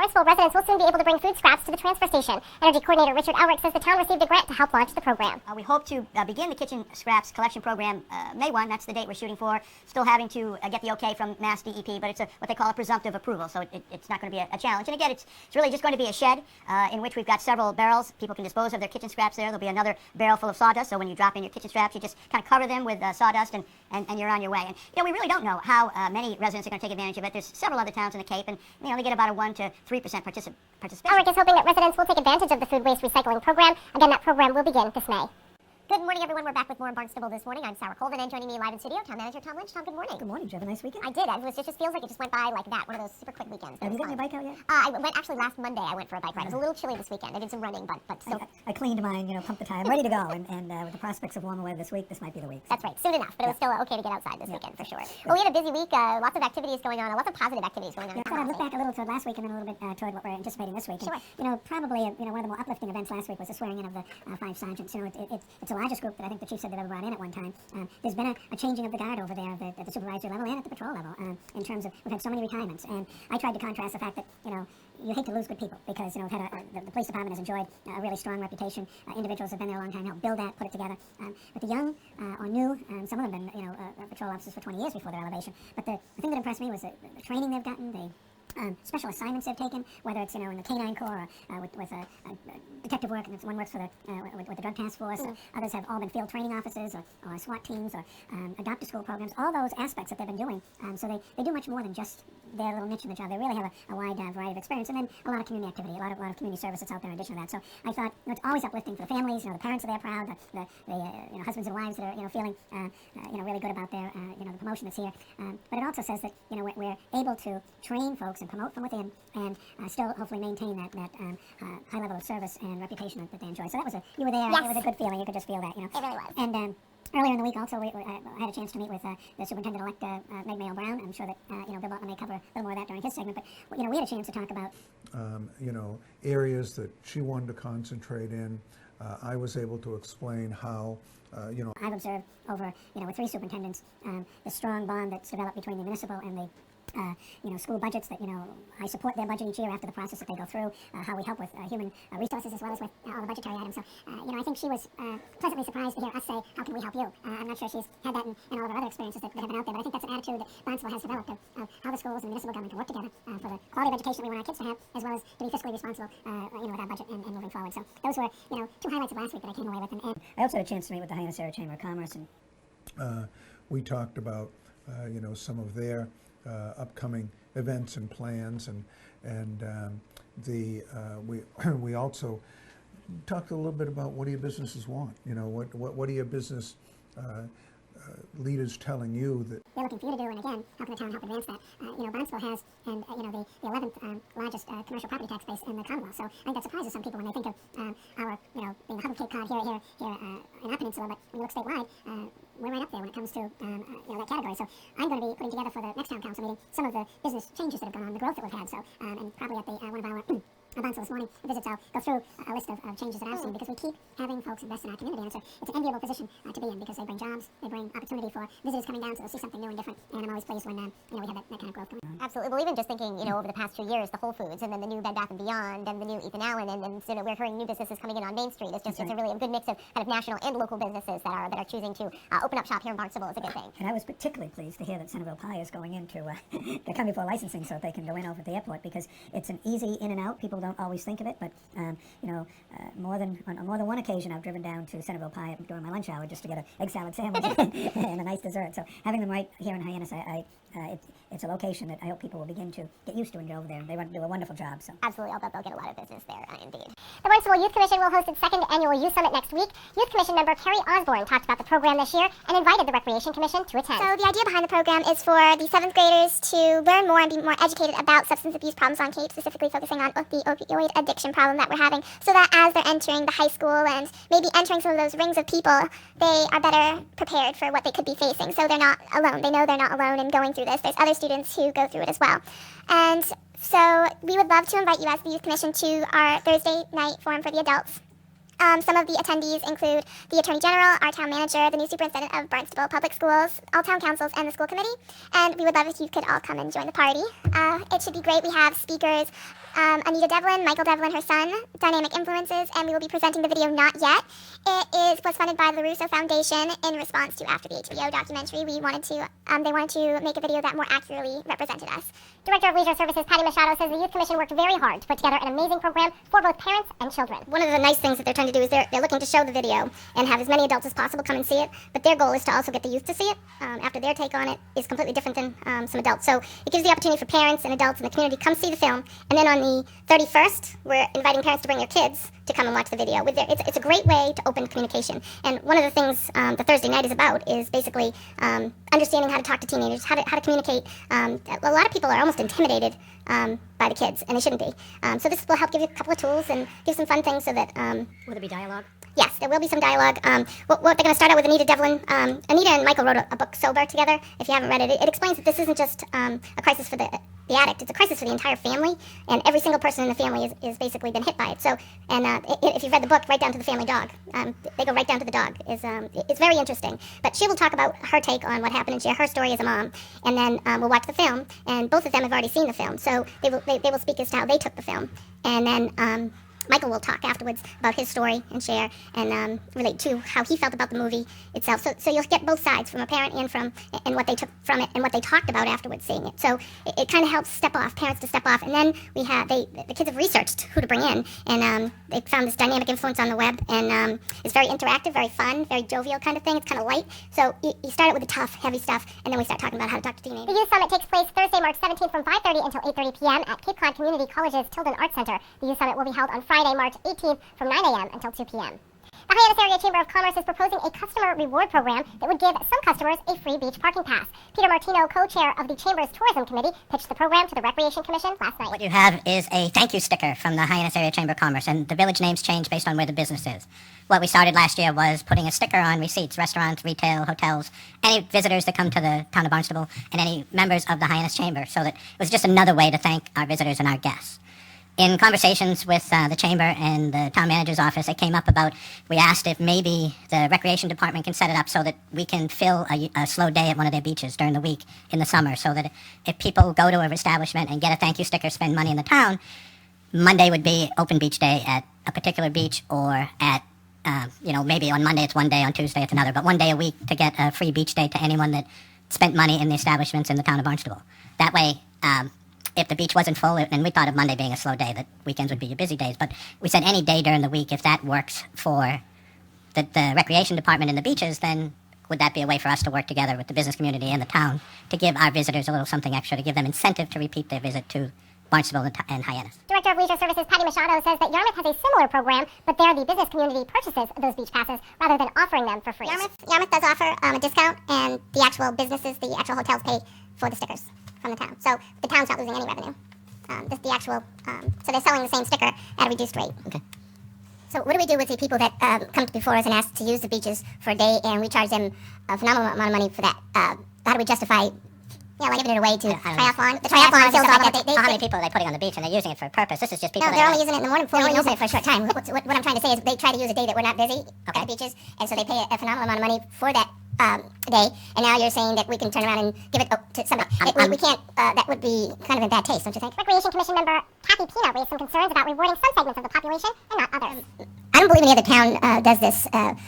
Barnstable residents will soon be able to bring food scraps to the transfer station. Energy Coordinator Richard Elrick says the town received a grant to help launch the program. We hope to begin the kitchen scraps collection program May 1. That's the date we're shooting for. Still having to get the okay from Mass DEP, but it's what they call a presumptive approval, so it's not going to be a challenge. And again, it's really just going to be a shed in which we've got several barrels. People can dispose of their kitchen scraps there. There'll be another barrel full of sawdust, so when you drop in your kitchen scraps, you just kind of cover them with sawdust and you're on your way. And we really don't know how many residents are going to take advantage of it. There's several other towns in the Cape, and they get about a 1 to 3% participation. Elrick is hoping that residents will take advantage of the food waste recycling program. Again, that program will begin this May. Good morning, everyone. We're back with more in Barnstable this morning. I'm Sarah Colvin, and joining me live in studio, Town Manager Tom Lynch. Tom, good morning. Good morning. Did you have a nice weekend? I did. It just feels like it just went by like that. One of those super quick weekends. Have you gotten your bike out yet? I went actually last Monday. I went for a bike ride. It was a little chilly this weekend. I did some running, but still. I cleaned mine, pumped the tire. I'm ready to go. And with the prospects of warmer weather this week, this might be the week. So. That's right. Soon enough, but it was still okay to get outside this weekend for sure. Well, we had a busy week. Lots of activities going on. Lots of positive activities going on. I thought I'd look back a little toward last week and then a little bit toward what we're anticipating this week. Sure. And, probably one of the more uplifting events last week was the swearing in of the 5 sergeants. It's the largest group that I think the chief said they've ever brought in at one time. There's been a changing of the guard over there at the supervisory level and at the patrol level in terms of we've had so many retirements. And I tried to contrast the fact that, you hate to lose good people because, we've had the police department has enjoyed a really strong reputation. Individuals have been there a long time, helped build that, put it together. But the young or new, some of them have been, patrol officers for 20 years before their elevation. But the thing that impressed me was the training they've gotten, special assignments they've taken, whether it's in the K-9 Corps or with detective work, and one works for with the drug task force. Others have all been field training officers or SWAT teams or adopt school programs. All those aspects that they've been doing. So they do much more than just their little niche in the job. They really have a wide variety of experience, and then a lot of community activity, a lot of community service that's out there in addition to that. So I thought it's always uplifting for the families. The parents are there proud. The husbands and wives that are feeling really good about their the promotion that's here. But it also says that we're able to train folks and promote from within, and still hopefully maintain that high level of service and reputation that they enjoy. So you were there. Yes. It was a good feeling. You could just feel that. It really was. And earlier in the week, also, I had a chance to meet with the superintendent-elect, Meg Mayo Brown. I'm sure that Bill Butler may cover a little more of that during his segment. But we had a chance to talk about areas that she wanted to concentrate in. I was able to explain how. I've observed over with 3 superintendents the strong bond that's developed between the municipal and the school budgets that, I support their budget each year after the process that they go through, how we help with human resources as well as with all the budgetary items. So, I think she was pleasantly surprised to hear us say, how can we help you? I'm not sure she's had that in all of her other experiences that have been out there, but I think that's an attitude that Barnstable has developed of how the schools and the municipal government can work together for the quality of education that we want our kids to have, as well as to be fiscally responsible, with our budget and moving forward. So those were, 2 highlights of last week that I came away with. And I also had a chance to meet with the Hyannis Chamber of Commerce. And we talked about, some of their upcoming events and plans, and we also talked a little bit about what do your businesses want. What are your business leaders telling you that they're looking for you to do, and again, how can the town help advance that? Barnstable has, and the 11th largest commercial property tax base in the Commonwealth. So I think that surprises some people when they think of our, being the hub of Cape Cod here in our peninsula. But when you look statewide, we're right up there when it comes to that category. So I'm going to be putting together for the next town council meeting some of the business changes that have gone on, the growth that we've had. So and probably at the one of our Barnstable this morning visits, I'll go through a list of changes that I've seen, because we keep having folks invest in our community, and it's an enviable position to be in, because they bring jobs, they bring opportunity for visitors coming down, so they'll see something new and different, and I'm always pleased when we have that kind of growth coming. Absolutely. Well, even just thinking, over the past 2 years, the Whole Foods, and then the new Bed Bath & Beyond, and the new Ethan Allen, and so we're hearing new businesses coming in on Main Street. It's a really a good mix of kind of national and local businesses that are choosing to open up shop here in Barnstable. Is a good thing. And I was particularly pleased to hear that Centerville Pie is going into they're coming for licensing so that they can go in over at the airport, because it's an easy in and out. People don't always think of it, but on more than one occasion I've driven down to Centerville Pie during my lunch hour just to get an egg salad sandwich and a nice dessert. So having them right here in Hyannis, it's a location that I hope people will begin to get used to and go over there. And they do a wonderful job. So absolutely, I'll bet they'll get a lot of business there, indeed. The Barnstable Youth Commission will host its 2nd annual Youth Summit next week. Youth Commission member Carrie Osborne talked about the program this year and invited the Recreation Commission to attend. So the idea behind the program is for the 7th graders to learn more and be more educated about substance abuse problems on Cape, specifically focusing on the opioid addiction problem that we're having, so that as they're entering the high school and maybe entering some of those rings of people, they are better prepared for what they could be facing, so they're not alone. They know they're not alone in going through this. There's other students who go through it as well. And so we would love to invite you as the Youth Commission to our Thursday night forum for the adults. Some of the attendees include the Attorney General, our town manager, the new superintendent of Barnstable Public Schools, all town councils, and the school committee. And we would love if you could all come and join the party. It should be great. We have speakers, Anita Devlin, Michael Devlin, her son, Dynamic Influences, and we will be presenting the video Not Yet. It was funded by the Russo Foundation in response to after the HBO documentary. They wanted to make a video that more accurately represented us. Director of Leisure Services Patty Machado says the Youth Commission worked very hard to put together an amazing program for both parents and children. One of the nice things that they're trying to do is they're looking to show the video and have as many adults as possible come and see it, but their goal is to also get the youth to see it after their take on it is completely different than some adults. So it gives the opportunity for parents and adults in the community to come see the film, and then on the 31st, we're inviting parents to bring their kids to come and watch the video. It's a great way to open communication, and one of the things the Thursday night is about is basically understanding how to talk to teenagers, how to communicate. A lot of people are almost intimidated by the kids, and they shouldn't be. So this will help give you a couple of tools and give some fun things so that... Will there be dialogue? Yes, there will be some dialogue. What they're going to start out with Anita Devlin. Anita and Michael wrote a book, Sober, together. If you haven't read it, it explains that this isn't just a crisis for the addict. It's a crisis for the entire family, and every single person in the family is basically been hit by it. So, and if you've read the book, right down to the family dog, they go right down to the dog. It's very interesting. But she will talk about her take on what happened and share her story as a mom, and then we'll watch the film. And both of them have already seen the film, so they will speak as to how they took the film, and then. Michael will talk afterwards about his story and share and relate to how he felt about the movie itself. So you'll get both sides, from a parent and what they took from it and what they talked about afterwards seeing it. So it kind of helps parents to step off. And then the kids have researched who to bring in, and they found this dynamic influence on the web, and it's very interactive, very fun, very jovial kind of thing. It's kind of light. So you start out with the tough, heavy stuff, and then we start talking about how to talk to teenagers. The Youth Summit takes place Thursday, March 17th from 5:30 until 8:30 p.m. at Cape Cod Community College's Tilden Arts Center. The Youth Summit will be held on Friday, March 18th from 9 a.m. until 2 p.m. The Hyannis Area Chamber of Commerce is proposing a customer reward program that would give some customers a free beach parking pass. Peter Martino, co-chair of the Chamber's Tourism Committee, pitched the program to the Recreation Commission last night. What you have is a thank you sticker from the Hyannis Area Chamber of Commerce, and the village names change based on where the business is. What we started last year was putting a sticker on receipts, restaurants, retail, hotels, any visitors that come to the town of Barnstable, and any members of the Hyannis Chamber, so that it was just another way to thank our visitors and our guests. In conversations with the chamber and the town manager's office, it came up about, we asked if maybe the recreation department can set it up so that we can fill a slow day at one of their beaches during the week in the summer, so that if people go to an establishment and get a thank you sticker, spend money in the town, Monday would be open beach day at a particular beach, or at, maybe on Monday it's one day, on Tuesday it's another, but one day a week to get a free beach day to anyone that spent money in the establishments in the town of Barnstable. That way, if the beach wasn't full, and we thought of Monday being a slow day, that weekends would be your busy days, but we said any day during the week, if that works for the recreation department and the beaches, then would that be a way for us to work together with the business community and the town to give our visitors a little something extra, to give them incentive to repeat their visit to Barnstable and Hyannis. Director of Leisure Services Patty Machado says that Yarmouth has a similar program, but there the business community purchases those beach passes rather than offering them for free. Yarmouth does offer a discount, and the actual businesses, the actual hotels pay for the stickers from the town. So the town's not losing any revenue. So they're selling the same sticker at a reduced rate. Okay. So what do we do with the people that come before us and ask to use the beaches for a day, and we charge them a phenomenal amount of money for that? How do we justify giving it away to triathlon? The triathlon fills all of it. How many people are they putting on the beach, and they're using it for a purpose? This is just people. No, they're only using it in the morning. They're only using it for a short time. What I'm trying to say is they try to use a day that we're not busy at the beaches, and so they pay a phenomenal amount of money for that day. And now you're saying that we can turn around and give it to somebody. We can't. That would be kind of in bad taste, don't you think? Recreation Commission member Kathy Pina raised some concerns about rewarding some segments of the population and not others. I don't believe any other town does this,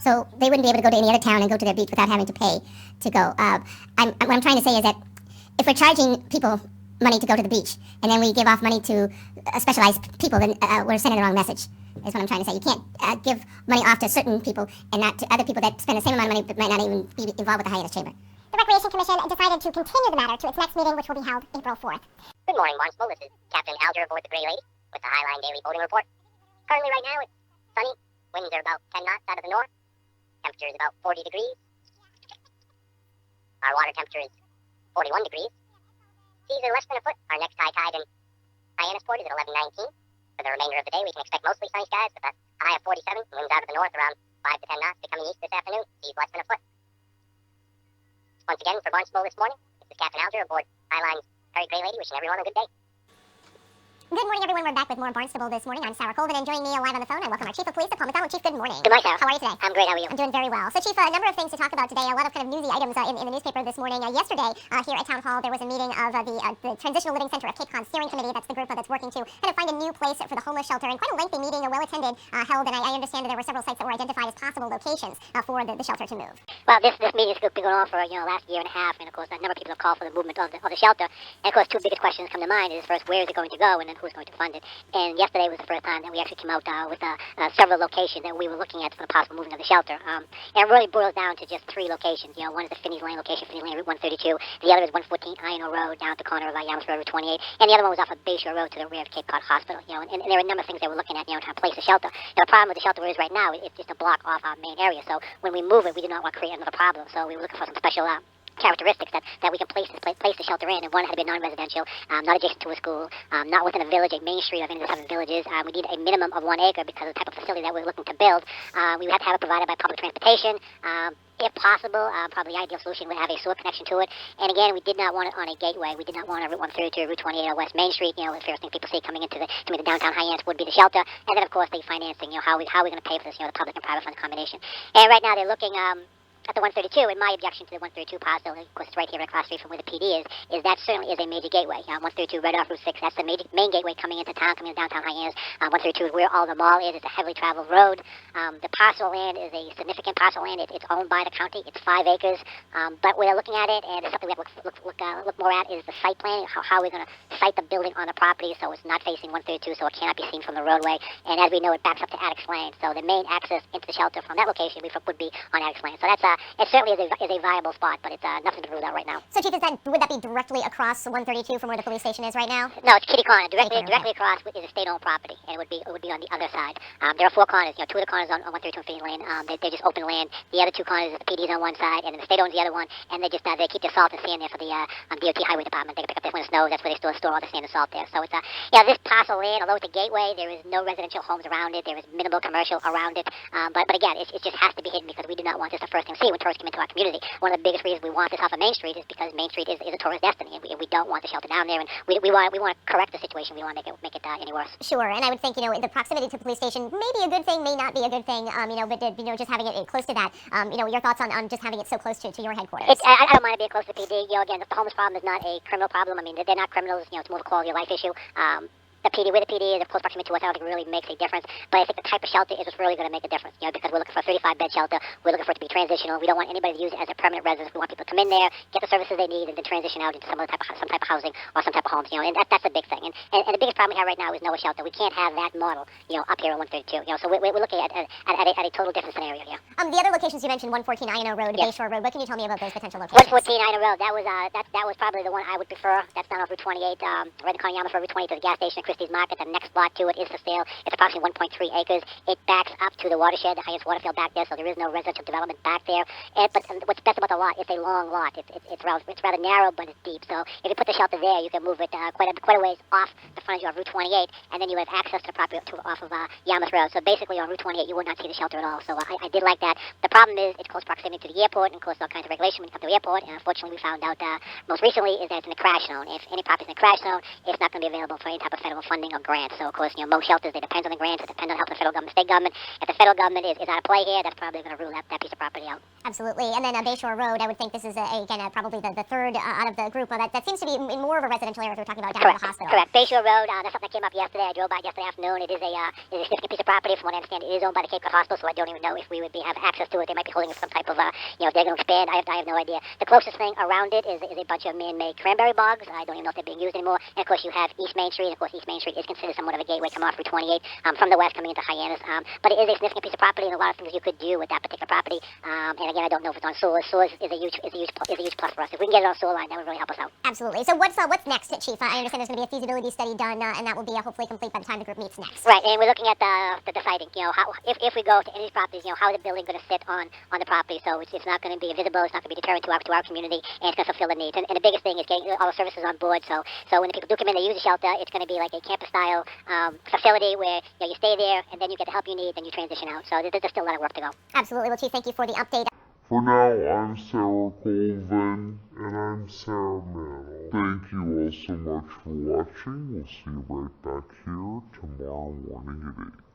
so they wouldn't be able to go to any other town and go to their beach without having to pay to go. What I'm trying to say is that if we're charging people money to go to the beach, and then we give off money to specialized people, then we're sending the wrong message, is what I'm trying to say. You can't give money off to certain people and not to other people that spend the same amount of money but might not even be involved with the Hyannis Chamber. The Recreation Commission decided to continue the matter to its next meeting, which will be held April 4th. Good morning, Barnstable. This is Captain Alger aboard the Grey Lady with the Highline Daily Boating Report. Currently right now it's sunny. Winds are about 10 knots out of the north. Temperature is about 40 degrees. Our water temperature is 41 degrees. Seas are less than a foot. Our next high tide in Hyannisport is at 11:19. For the remainder of the day, we can expect mostly sunny skies with a high of 47. Winds out of the north around 5 to 10 knots, becoming east this afternoon. Seas less than a foot. Once again, for Barnstable this morning, this is Captain Alger aboard Highline's Very Grey Lady, wishing everyone a good day. Good morning, everyone. We're back with more Barnstable this morning. I'm Sarah Colvin, and joining me live on the phone, I welcome our Chief of Police, Paul MacDonald. Chief, good morning. Good morning, Sarah. How are you today? I'm great. How are you? I'm doing very well. So, Chief, a number of things to talk about today. A lot of kind of newsy items in the newspaper this morning. Yesterday, here at Town Hall, there was a meeting of the Transitional Living Center of Cape Cod Steering Committee. That's the group that's working to kind of find a new place for the homeless shelter. And quite a lengthy meeting, well-attended, held. And I understand that there were several sites that were identified as possible locations for the shelter to move. Well, this meeting's been going on for last year and a half, and of course, a number of people have called for the movement of the shelter. And of course, two biggest questions come to mind is first, where is it going to go, and then who's going to fund it. And yesterday was the first time that we actually came out with several locations that we were looking at for the possible moving of the shelter. And it really boils down to just three locations. One is the Finney's Lane location, Finney's Lane, Route 132. The other is 114 Iron Road down at the corner of Yarmouth Road, Route 28. And the other one was off of Bayshore Road to the rear of Cape Cod Hospital. And there were a number of things that we're looking at, to place a shelter. The problem with the shelter is right now, it's just a block off our main area. So when we move it, we do not want to create another problem. So we were looking for some special characteristics that we can place the shelter in, and one had to be non-residential, not adjacent to a school, not within a village, a main street of any of the 7 villages. We need a minimum of 1 acre because of the type of facility that we're looking to build. We would have to have it provided by public transportation. If possible, probably the ideal solution would have a sewer connection to it. And again, we did not want it on a gateway. We did not want a Route 132, Route 28, or West Main Street. The first thing people see coming into the downtown Hyannis would be the shelter, and then of course the financing. How are we going to pay for this? The public and private fund combination. And right now they're looking at the 132, and my objection to the 132 parcel, of course it's right here across the street from where the PD is that certainly is a major gateway. 132 right off Route 6, that's the main gateway coming into town, coming into downtown Hyannis. 132 is where all the mall is. It's a heavily traveled road. The parcel land is a significant parcel land. It's owned by the county. It's 5 acres. But we're looking at it, and it's something we have to look more at is the site planning, how we're going to site the building on the property so it's not facing 132, so it cannot be seen from the roadway. And as we know, it backs up to Addicts Lane. So the main access into the shelter from that location would be on Addicts Lane. So that's it certainly is a viable spot, but it's nothing to rule out right now. So, Chief, would that be directly across 132 from where the police station is right now? No, it's kitty corner. Directly across is a state-owned property, and it would be on the other side. There are 4 corners. 2 of the corners on 132 and Finney Lane. They're just open land. The other 2 corners is the PD's on one side, and then the state owns the other one. And they just they keep their salt and sand there for the DOT Highway Department. They can pick up this when it snows. That's where they store all the sand and salt there. So it's this parcel land, although it's a gateway, there is no residential homes around it. There is minimal commercial around it. But again, it just has to be hidden because we do not want this the first thing to see when tourists come into our community. One of the biggest reasons we want this off of Main Street is because Main Street is a tourist destiny, and we don't want the shelter down there, and we want to correct the situation. We don't want to make it any worse. Sure, and I would think the proximity to the police station may be a good thing, may not be a good thing. But just having it close to that. Your thoughts on just having it so close to your headquarters. I don't mind it being close to PD. Again, the homeless problem is not a criminal problem. I mean, they're not criminals. It's more of a quality of life issue. Where the PD is, of close proximity to us, I don't think it really makes a difference. But I think the type of shelter is what's really going to make a difference. Because we're looking for a 35-bed shelter. We're looking for it to be transitional. We don't want anybody to use it as a permanent residence. We want people to come in there, get the services they need, and then transition out into some type of housing or some type of homes. And that's the big thing. And the biggest problem we have right now is no shelter. We can't have that model, up here on 132. So we're looking at a total different scenario here. The other locations you mentioned, 114 Iron Road, yes. Bayshore Road. What can you tell me about those potential locations? 114 Iron Road. That was probably the one I would prefer. That's down off Route 28, right in the corner of Yarmouth Road, Route 28 to the gas station at Christie's Market. The next lot to it is for sale. It's approximately 1.3 acres. It backs up to the watershed, the highest water field back there, so there is no residential development back there. But what's best about the lot, it's a long lot. It's rather narrow, but it's deep. So if you put the shelter there, you can move it quite a ways off the frontage of Route 28, and then you have access to the property off of Yarmouth Road. So basically on Route 28, you would not see the shelter at all. So I did like that. The problem is it's close proximity to the airport, and of course all kinds of regulation when you come to the airport. And unfortunately, we found out most recently is that it's in the crash zone. If any property is in the crash zone, it's not going to be available for any type of federal funding or grants. So of course, most shelters, they depend on the grants, it depends on the help of the federal government, state government. If the federal government is out of play here, that's probably going to rule that piece of property out. Absolutely. And then Bayshore Road, I would think this is, probably the third out of the group. That seems to be in more of a residential area as we're talking about down at the hospital. Correct. Bayshore Road, that's something that came up yesterday. I drove by yesterday afternoon. It is a significant piece of property. From what I understand, it is owned by the Cape Cod Hospital, so I don't even know if we would have access to it. They might be holding some type of, if they're going to expand. I have no idea. The closest thing around it is a bunch of man-made cranberry bogs. I don't even know if they're being used anymore. And of course, you have East Main Street. And of course, East Main Street is considered somewhat of a gateway coming off Route 28 from the west coming into Hyannis. But it is a significant piece of property, and a lot of things you could do with that particular property. And again, I don't know if it's on sewers. Sewers is a huge plus for us. If we can get it on sewer line, that would really help us out. Absolutely. So what's next, Chief? I understand there's going to be a feasibility study done, and that will be hopefully complete by the time the group meets next. Right, and we're looking at the siting. If we go to any of these properties, how is the building going to sit on the property? So it's not going to be visible. It's not going to be deterrent to our community, and it's going to fulfill the needs. And the biggest thing is getting all the services on board. So when the people do come in, they use the shelter. It's going to be like a campus-style facility where you stay there, and then you get the help you need, then you transition out. So there's still a lot of work to go. Absolutely. Well, Chief, thank you for the update. For now, I'm Sarah Colvin, and I'm Sarah Mantle. Thank you all. all so much for watching. We'll see you right back here tomorrow morning at 8.